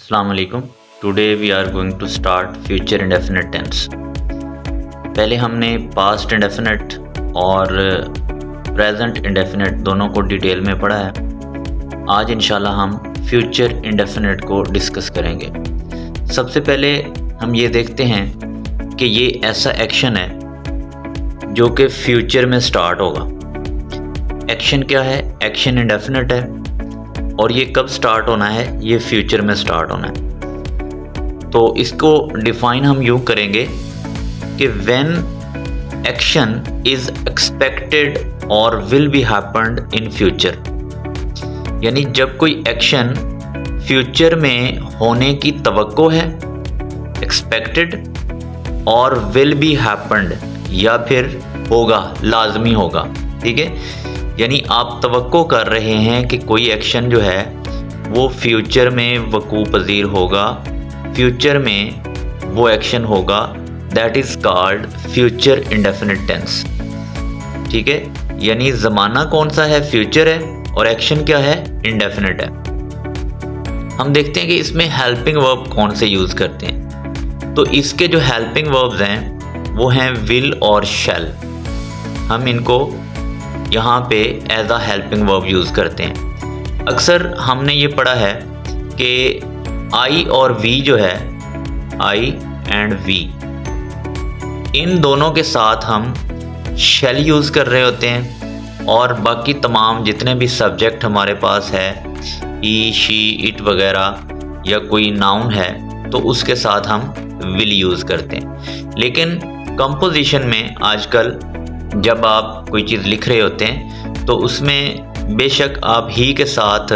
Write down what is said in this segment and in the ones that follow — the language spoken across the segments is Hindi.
Assalamu alaikum. Today we are going to start future indefinite tense. पहले हमने past indefinite और present indefinite दोनों को डिटेल में पढ़ा है। आज इंशाल्लाह हम future indefinite को डिस्कस करेंगे। सबसे पहले हम ये देखते हैं कि ये ऐसा एक्शन है जो कि फ्यूचर में स्टार्ट होगा। एक्शन क्या है? एक्शन इंडेफिनिट है और ये कब स्टार्ट होना है? ये फ्यूचर में स्टार्ट होना है। तो इसको डिफाइन हम यूँ करेंगे कि व्हेन एक्शन इज एक्सपेक्टेड और will be happened in future, यानी जब कोई एक्शन फ्यूचर में होने की तवक्को है, एक्सपेक्टेड और विल बी हैपेंड, या फिर होगा, लाजमी होगा। ठीक है, यानी आप तवक्को कर रहे हैं कि कोई एक्शन जो है वो फ्यूचर में वकू पजीर होगा, फ्यूचर में वो एक्शन होगा, that is called future indefinite tense. ठीक है, यानी ज़माना कौन सा है? फ्यूचर है और एक्शन क्या है? इंडेफिनिट है। हम देखते हैं कि इसमें हेल्पिंग वर्ब कौन से यूज़ करते हैं। तो इसके जो हेल्पिंग वर्ब्स हैं वो हैं विल और शैल। हम इनको यहाँ पे as a helping verb use करते हैं। अक्सर हमने ये पढ़ा है कि आई और वी जो है, आई एंड वी, इन दोनों के साथ हम शैल यूज़ कर रहे होते हैं और बाकी तमाम जितने भी सब्जेक्ट हमारे पास है, ई, शी, इट वगैरह, या कोई नाउन है तो उसके साथ हम विल यूज़ करते हैं। लेकिन कंपोजिशन में आजकल जब आप कोई चीज़ लिख रहे होते हैं तो उसमें बेशक आप ही के साथ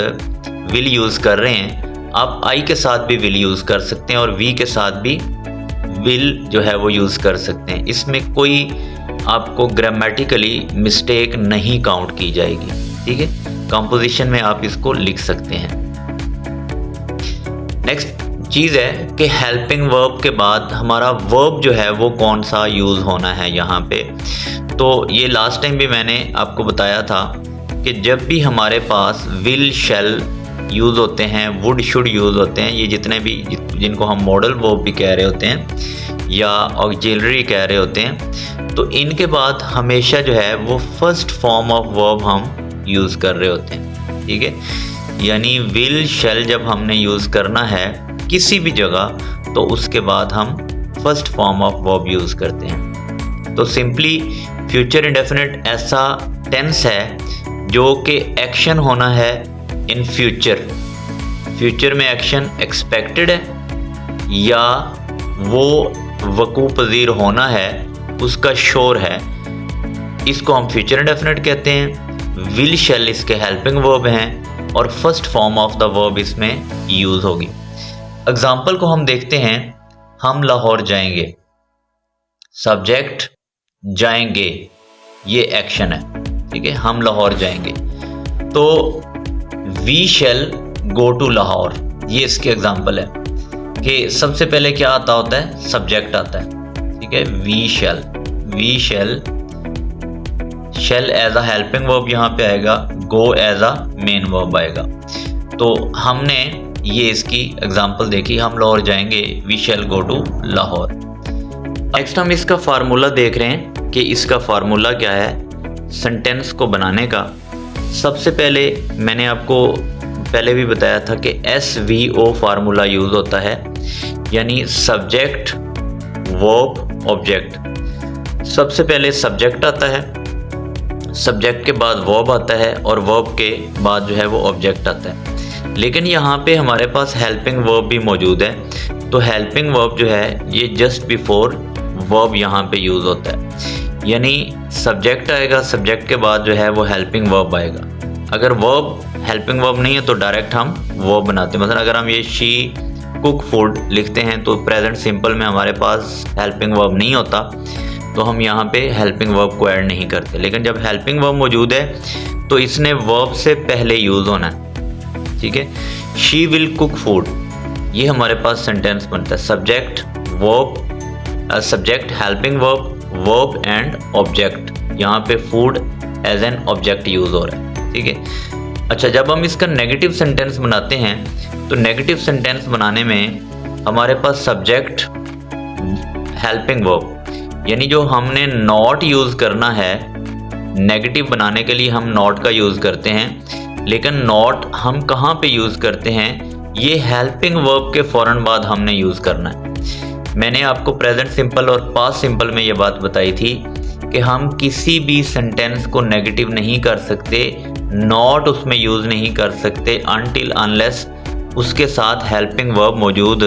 विल यूज़ कर रहे हैं, आप आई के साथ भी विल यूज़ कर सकते हैं और वी के साथ भी विल जो है वो यूज़ कर सकते हैं। इसमें कोई आपको ग्रामेटिकली मिस्टेक नहीं काउंट की जाएगी। ठीक है, कंपोजिशन में आप इसको लिख सकते हैं। नेक्स्ट चीज़ है कि हेल्पिंग वर्ब के बाद हमारा वर्ब जो है वो कौन सा यूज़ होना है यहाँ पे। तो ये लास्ट टाइम भी मैंने आपको बताया था कि जब भी हमारे पास विल, शैल यूज़ होते हैं, वुड, शुड यूज़ होते हैं, ये जितने भी जिनको हम मॉडल वर्ब भी कह रहे होते हैं या ऑक्सिलरी कह रहे होते हैं, तो इनके बाद हमेशा जो है वो फर्स्ट फॉर्म ऑफ वर्ब हम यूज़ कर रहे होते हैं। ठीक है, यानी विल, शैल जब हमने यूज़ करना है किसी भी जगह तो उसके बाद हम first form of verb use करते हैं। तो सिंपली फ्यूचर इंडेफिनिट ऐसा टेंस है जो कि एक्शन होना है इन फ्यूचर। फ्यूचर में एक्शन एक्सपेक्टेड है या वो वकू पजीर होना है, उसका श्योर है, इसको हम फ्यूचर इंडेफिनिट कहते हैं। विल, शैल इसके हेल्पिंग वर्ब हैं और first form of the verb इसमें यूज़ होगी। एग्जाम्पल को हम देखते हैं। हम लाहौर जाएंगे, सब्जेक्ट जाएंगे, ये एक्शन है। ठीक है, हम लाहौर जाएंगे। तो we shall go to Lahore, ये इसके एग्जाम्पल है कि सबसे पहले क्या आता होता है? सब्जेक्ट आता है। ठीक है, we shall, we shall, shall as a helping verb यहाँ पे आएगा, go as a main verb आएगा। तो हमने ये इसकी एग्जाम्पल देखी, हम लाहौर जाएंगे, we shall go to Lahore. Next हम इसका फार्मूला देख रहे हैं कि इसका फार्मूला क्या है सेंटेंस को बनाने का। सबसे पहले मैंने आपको पहले भी बताया था कि SVO फार्मूला यूज़ होता है, यानी सब्जेक्ट, वर्ब, ऑब्जेक्ट। सबसे पहले सब्जेक्ट आता है, सब्जेक्ट के बाद वर्ब आता है और वर्ब के बाद जो है वो ऑब्जेक्ट आता है। लेकिन यहाँ पे हमारे पास हेल्पिंग वर्ब भी मौजूद है, तो हेल्पिंग वर्ब जो है ये जस्ट बिफोर वर्ब यहाँ पे यूज़ होता है, यानी सब्जेक्ट आएगा, सब्जेक्ट के बाद जो है वो हेल्पिंग वर्ब आएगा। अगर वर्ब हेल्पिंग वर्ब नहीं है तो डायरेक्ट हम वर्ब बनाते हैं। मतलब अगर हम ये शी कुक फूड लिखते हैं तो प्रेजेंट सिंपल में हमारे पास हेल्पिंग वर्ब नहीं होता, तो हम यहाँ पे हेल्पिंग वर्ब को ऐड नहीं करते। लेकिन जब हेल्पिंग वर्ब मौजूद है तो इसने वर्ब से पहले यूज़ होना है। ठीक है, शी विल कुक फूड, ये हमारे पास सेंटेंस बनता है। Subject, verb, subject, helping verb, verb and object. यहाँ पे food as an object use हो रहा है। ठीक है, अच्छा, जब हम इसका नेगेटिव सेंटेंस बनाते हैं तो नेगेटिव सेंटेंस बनाने में हमारे पास सब्जेक्ट, हेल्पिंग वर्ब, यानी जो हमने नॉट यूज़ करना है नेगेटिव बनाने के लिए हम नॉट का यूज़ करते हैं, लेकिन नॉट हम कहाँ पे यूज़ करते हैं, ये हेल्पिंग वर्ब के फ़ौरन बाद हमने यूज़ करना है। मैंने आपको प्रेजेंट सिंपल और पास्ट सिंपल में ये बात बताई थी कि हम किसी भी सेंटेंस को नेगेटिव नहीं कर सकते, नॉट उसमें यूज़ नहीं कर सकते अनटिल अनलेस उसके साथ हेल्पिंग वर्ब मौजूद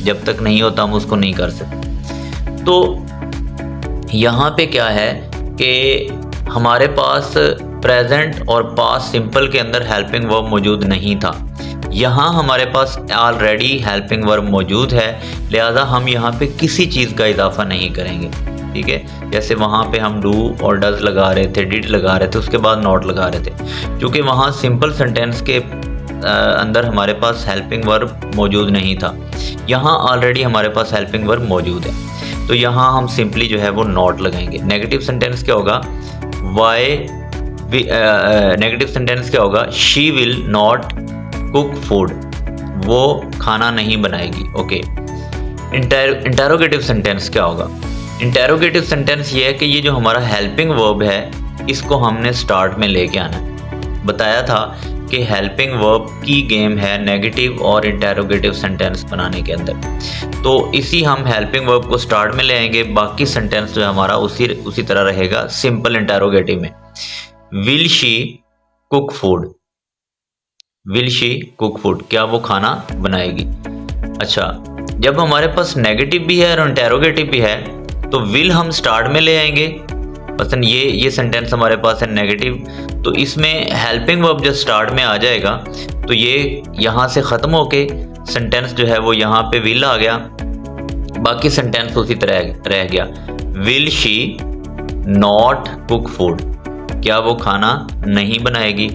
जब तक नहीं होता हम उसको नहीं कर सकते। तो यहाँ पे क्या है कि हमारे पास प्रेजेंट और पास्ट सिंपल के अंदर हेल्पिंग वर्ब मौजूद नहीं था, यहाँ हमारे पास ऑलरेडी हेल्पिंग वर्ब मौजूद है, लिहाजा हम यहाँ पे किसी चीज़ का इजाफा नहीं करेंगे। ठीक है, जैसे वहाँ पे हम डू और डज लगा रहे थे, डिड लगा रहे थे, उसके बाद नॉट लगा रहे थे, क्योंकि वहाँ सिंपल सेंटेंस के अंदर हमारे पास हेल्पिंग वर्ब मौजूद नहीं था। यहाँ ऑलरेडी हमारे पास हेल्पिंग वर्ब मौजूद है, तो यहाँ हम सिंपली जो है वो नॉट लगाएंगे। नेगेटिव सेंटेंस क्या होगा, नेगेटिव सेंटेंस क्या होगा, she will not cook food, वो खाना नहीं बनाएगी। ओके, इंटेरोगेटिव सेंटेंस क्या होगा, इंटेरोगेटिव सेंटेंस ये है कि ये जो हमारा हेल्पिंग वर्ब है इसको हमने स्टार्ट में लेके आना है। बताया था कि हेल्पिंग वर्ब की गेम है नेगेटिव और इंटेरोगेटिव सेंटेंस बनाने के अंदर, तो इसी हम हेल्पिंग वर्ब को स्टार्ट में ले आएंगे, बाकी सेंटेंस जो है हमारा उसी तरह रहेगा सिंपल इंटेरोगेटिव में। Will she cook food, will she cook food, क्या वो खाना बनाएगी। अच्छा, जब हमारे पास नेगेटिव भी है और इंटेरोगेटिव भी है तो विल हम स्टार्ट में ले आएंगे। मसलन ये सेंटेंस हमारे पास है नेगेटिव, तो इसमें हेल्पिंग वर्ब जब स्टार्ट में आ जाएगा तो ये यहाँ से ख़त्म होके सेंटेंस जो है वो यहाँ पे विल आ गया, बाकी सेंटेंस उसी तरह रह गया। Will she not cook food, क्या वो खाना नहीं बनाएगी।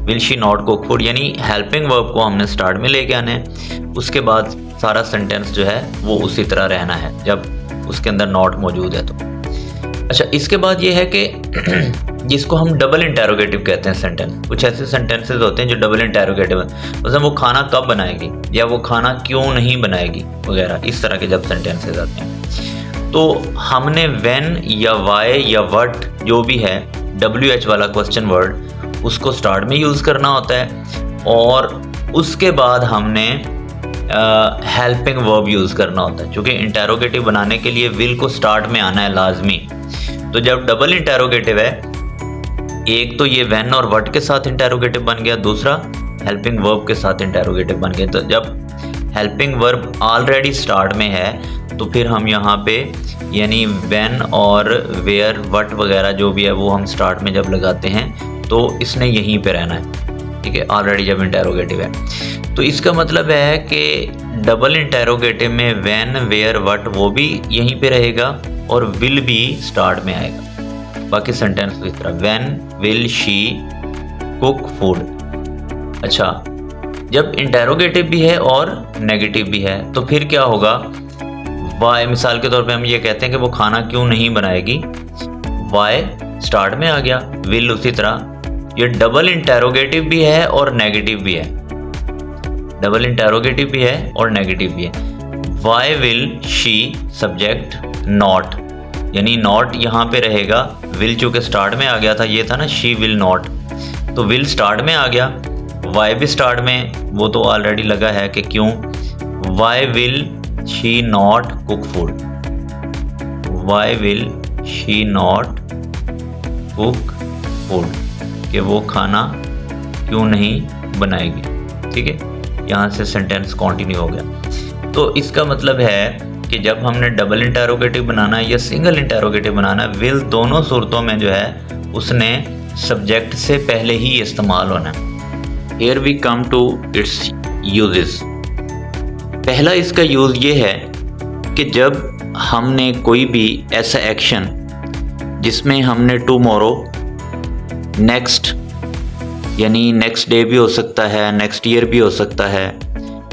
Will she not cook food, यानी हेल्पिंग वर्ब को हमने स्टार्ट में लेके आना है, उसके बाद सारा सेंटेंस जो है वो उसी तरह रहना है जब उसके अंदर नॉट मौजूद है तो। अच्छा, इसके बाद ये है कि जिसको हम डबल इंटेरोगेटिव कहते हैं सेंटेंस, कुछ ऐसे सेंटेंसेस होते हैं जो डबल इंटेरोगेटिव है, मतलब वो खाना कब बनाएगी या वो खाना क्यों नहीं बनाएगी वगैरह, इस तरह के जब सेंटेंसेस आते हैं तो हमने व्हेन या वाई या व्हाट जो भी है WH वाला क्वेश्चन वर्ड उसको स्टार्ट में यूज़ करना होता है, और उसके बाद हमने हेल्पिंग वर्ब यूज़ करना होता है, क्योंकि इंटेरोगेटिव बनाने के लिए विल को स्टार्ट में आना है लाजमी। तो जब डबल इंटेरोगेटिव है, एक तो ये व्हेन और व्हाट के साथ इंटेरोगेटिव बन गया, दूसरा हेल्पिंग वर्ब के साथ इंटेरोगेटिव बन गया। तो जब हेल्पिंग वर्ब ऑलरेडी स्टार्ट में है तो फिर हम यहाँ पे यानी व्हेन और वेयर व्हाट वगैरह जो भी है वो हम स्टार्ट में जब लगाते हैं तो इसने यहीं पे रहना है। ठीक है, ऑलरेडी जब इंटेरोगेटिव है तो इसका मतलब है कि डबल इंटेरोगेटिव में व्हेन वेयर व्हाट वो भी यहीं पे रहेगा और विल भी स्टार्ट में आएगा, बाकी सेंटेंस इस तरह when will she cook food. अच्छा, जब इंटेरोगेटिव भी है और नेगेटिव भी है तो फिर क्या होगा, वाई, मिसाल के तौर पे हम ये कहते हैं कि वो खाना क्यों नहीं बनाएगी, वाई स्टार्ट में आ गया, विल उसी तरह। ये डबल इंटेरोगेटिव भी है और नेगेटिव भी है, डबल इंटेरोगेटिव भी है और नेगेटिव भी है। Why will she subject not, यानी नॉट यहाँ पे रहेगा, विल चूँकि स्टार्ट में आ गया था, ये था ना शी विल नॉट, तो विल स्टार्ट में आ गया, वाई भी स्टार्ट में, वो तो ऑलरेडी लगा है कि क्यों, why will she not cook food, why will she not cook food, कि वो खाना क्यों नहीं बनाएगी। ठीक है, यहाँ से सेंटेंस कंटिन्यू हो गया। तो इसका मतलब है कि जब हमने डबल इंटेरोगेटिव बनाना है या सिंगल इंटेरोगेटिव बनाना है, विल दोनों सूरतों में जो है उसने सब्जेक्ट से पहले ही इस्तेमाल होना है। Here we come to its uses। पहला इसका यूज़ ये है कि जब हमने कोई भी ऐसा एक्शन जिसमें हमने टुमारो, नेक्स्ट यानी नेक्स्ट डे भी हो सकता है, नेक्स्ट ईयर भी हो सकता है,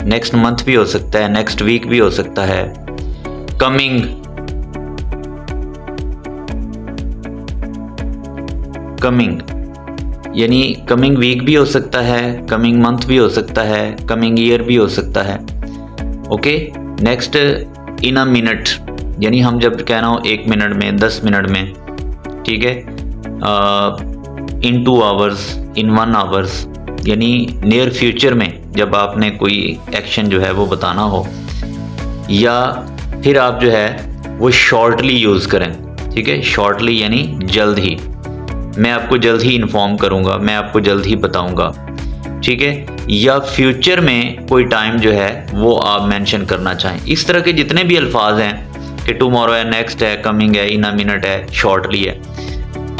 नेक्स्ट मंथ भी हो सकता है, नेक्स्ट वीक भी हो सकता है, कमिंग, यानी कमिंग वीक भी हो सकता है, कमिंग मंथ भी हो सकता है, कमिंग ईयर भी हो सकता है। Okay, next in a minute, यानी हम जब कहना हो 1 मिनट में, 10 मिनट में, ठीक है, इन 2 आवर्स, इन 1 आवर्स, यानी नियर फ्यूचर में जब आपने कोई एक्शन जो है वो बताना हो, या फिर आप जो है वो शॉर्टली यूज़ करें। ठीक है, शॉर्टली यानी जल्द ही, मैं आपको जल्द ही इन्फॉर्म करूँगा, मैं आपको जल्द ही बताऊँगा। ठीक है, या फ्यूचर में कोई टाइम जो है वो आप मेंशन करना चाहें। इस तरह के जितने भी अल्फाज हैं कि टुमारो है, नेक्स्ट है, कमिंग है, इन अ मिनट है, शॉर्टली है,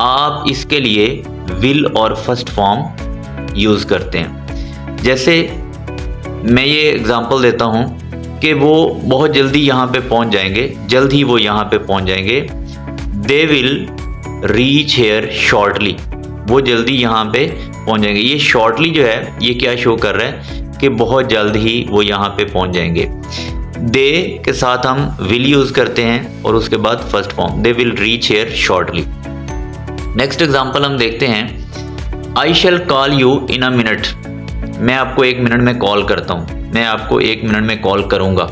आप इसके लिए विल और फर्स्ट फॉर्म यूज़ करते हैं। जैसे मैं ये एग्जांपल देता हूँ कि वो बहुत जल्दी यहाँ पे पहुँच जाएंगे, जल्द ही वो यहाँ पे पहुँच जाएंगे। दे विल रीच हेयर शॉर्टली, वो जल्दी यहाँ पे पहुँच जाएंगे। ये शॉर्टली जो है ये क्या शो कर रहा है कि बहुत जल्द ही वो यहाँ पे पहुँच जाएंगे। दे के साथ हम विल यूज़ करते हैं और उसके बाद first form, they will reach here shortly. Next example हम देखते हैं, I shall call you in a minute, मैं आपको 1 मिनट में कॉल करता हूँ, मैं आपको 1 मिनट में कॉल करूँगा।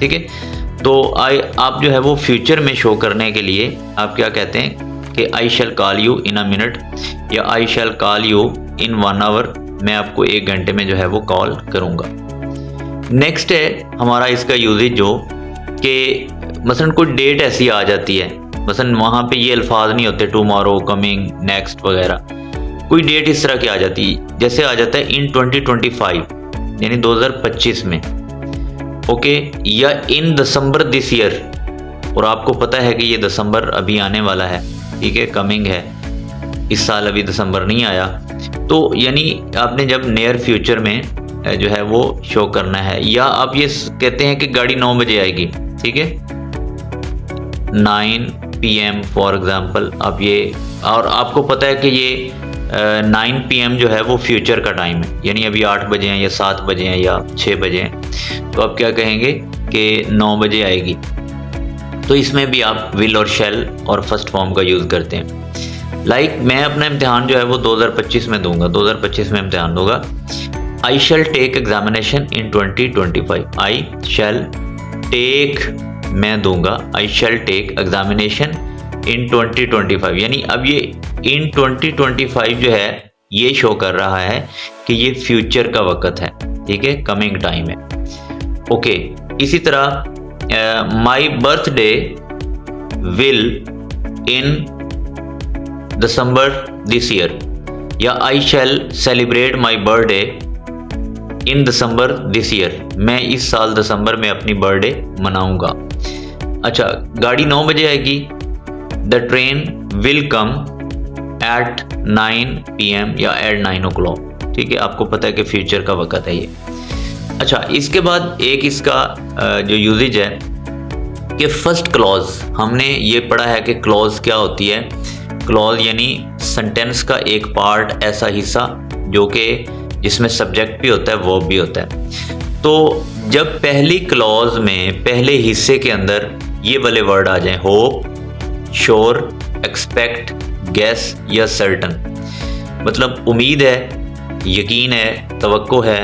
ठीक है, तो आप जो है वो फ्यूचर में शो करने के लिए आप क्या कहते हैं कि I shall call you in a minute, या I shall call you in 1 hour, मैं आपको 1 घंटे में जो है वो कॉल करूँगा। नेक्स्ट है हमारा इसका यूजेज जो कि मसलन कोई डेट ऐसी आ जाती है, मसलन वहाँ पे ये अल्फाज नहीं होते टुमारो, कमिंग, नेक्स्ट वगैरह, कोई डेट इस तरह की आ जाती है, जैसे आ जाता है इन 2025 यानी 2025 में, ओके, या इन दिसंबर दिस ईयर, और आपको पता है कि ये दिसंबर अभी आने वाला है, ठीक है, कमिंग है, इस साल अभी दिसंबर नहीं आया, तो यानी आपने जब नियर फ्यूचर में जो है वो शो करना है। या आप ये कहते हैं कि गाड़ी 9 बजे आएगी, ठीक है, 9 PM फॉर एग्जांपल, आप ये, और आपको पता है कि ये 9 PM जो है वो फ्यूचर का टाइम है, यानी अभी 8 बजे हैं या 7 बजे हैं या 6 बजे हैं, तो आप क्या कहेंगे कि 9 बजे आएगी। तो इसमें भी आप विल और शैल और फर्स्ट फॉर्म का यूज़ करते हैं। लाइक मैं अपना इम्तिहान जो है वो 2025 में दूंगा, 2025 में इम्तिहान दूंगा। I shall take examination in 2025, I shall take, मैं दूंगा, I shall take examination in 2025, यानी अब ये इन 2025 जो है ये शो कर रहा है कि ये फ्यूचर का वक्त है, ठीक है, कमिंग टाइम है। ओके, इसी तरह my birthday will in December this year, या I shall celebrate my birthday in December this year, मैं इस साल दिसंबर में अपनी बर्थडे मनाऊंगा। अच्छा, गाड़ी 9 बजे आएगी, the train will come at 9 PM या एट 9 o'clock, ठीक है, आपको पता है कि फ्यूचर का वक्त है ये। अच्छा, इसके बाद एक इसका जो यूजेज है कि फर्स्ट क्लॉज, हमने ये पढ़ा है कि क्लॉज क्या होती है। क्लॉज यानी सेंटेंस का एक पार्ट, ऐसा हिस्सा जो कि जिसमें सब्जेक्ट भी होता है, वर्ब भी होता है। तो जब पहली क्लॉज में पहले हिस्से के अंदर ये वाले वर्ड आ जाएं, होप, श्योर, एक्सपेक्ट, गेस या सर्टन, मतलब उम्मीद है, यकीन है, तवक्को है,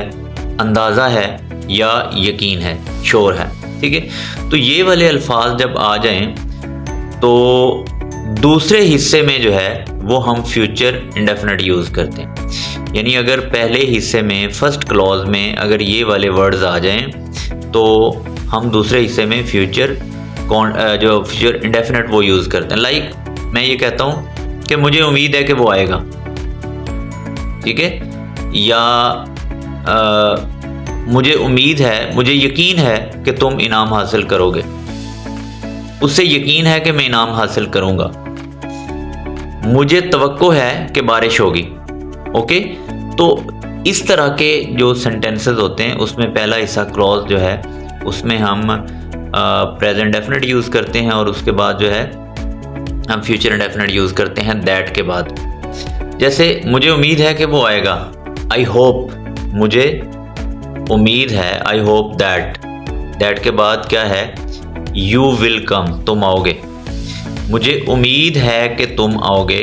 अंदाज़ा है या यकीन है, श्योर है, ठीक है। तो ये वाले अल्फाज जब आ जाएं तो दूसरे हिस्से में जो है वो हम फ्यूचर इंडेफिनिट यूज़ करते हैं। यानी अगर पहले हिस्से में फर्स्ट क्लॉज में अगर ये वाले वर्ड्स आ जाएं तो हम दूसरे हिस्से में फ्यूचर जो फ्यूचर इंडेफिनिट वो यूज़ करते हैं। लाइक मैं ये कहता हूँ कि मुझे उम्मीद है कि वो आएगा, ठीक है, या मुझे उम्मीद है, मुझे यकीन है कि तुम इनाम हासिल करोगे, उससे यकीन है कि मैं इनाम हासिल करूँगा, मुझे तवक्को है कि बारिश होगी। ओके, तो इस तरह के जो सेंटेंसेस होते हैं उसमें पहला हिस्सा क्लॉज जो है उसमें हम प्रेजेंट डेफिनेट यूज़ करते हैं और उसके बाद जो है हम फ्यूचर इंडेफिनिट यूज़ करते हैं दैट के बाद। जैसे मुझे उम्मीद है कि वो आएगा, आई होप, मुझे उम्मीद है, आई होप दैट, दैट के बाद क्या है, यू विल कम, तुम आओगे, मुझे उम्मीद है कि तुम आओगे,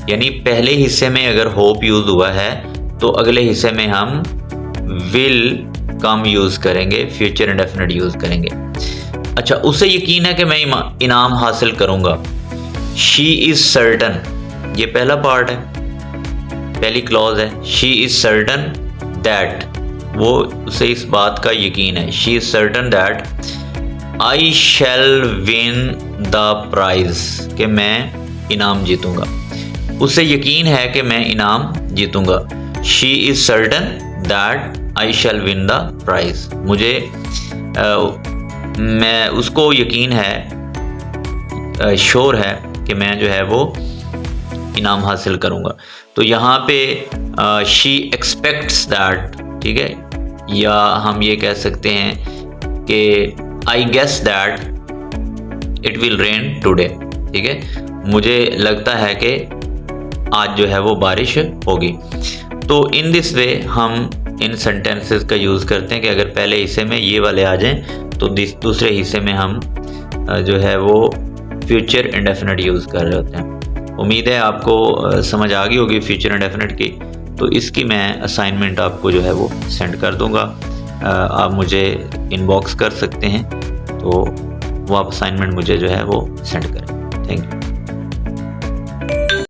यानी पहले हिस्से में अगर होप यूज़ हुआ है तो अगले हिस्से में हम विल कम यूज़ करेंगे, फ्यूचर इंडेफिनिट यूज़ करेंगे। अच्छा, उसे यकीन है कि मैं इनाम हासिल करूँगा। शी इज़ सर्टन, ये पहला पार्ट है, पहली क्लॉज है। शी इज़ सर्टन दैट, वो उसे इस बात का यकीन है। She is certain that I shall win the prize, कि मैं इनाम जीतूँगा। उसे यकीन है कि मैं इनाम जीतूँगा। She is certain that I shall win the prize, मुझे मैं उसको यकीन है, श्योर है कि मैं जो है वो इनाम हासिल करूँगा। तो यहाँ पे शी एक्सपेक्ट्स दैट, ठीक है, या हम ये कह सकते हैं कि I guess that it will rain today, ठीक है, मुझे लगता है कि आज जो है वो बारिश होगी। तो इन दिस वे हम इन सेंटेंसेस का यूज़ करते हैं कि अगर पहले हिस्से में ये वाले आ जाएं तो दूसरे हिस्से में हम जो है वो फ्यूचर इंडेफिनिट यूज़ कर रहे होते हैं। उम्मीद है आपको समझ आ गई होगी फ्यूचर इंडेफिनिट की। तो इसकी मैं असाइनमेंट आपको जो है वो सेंड कर दूंगा, आप मुझे इनबॉक्स कर सकते हैं, तो वो आप असाइनमेंट मुझे जो है वो सेंड करें। Thank you.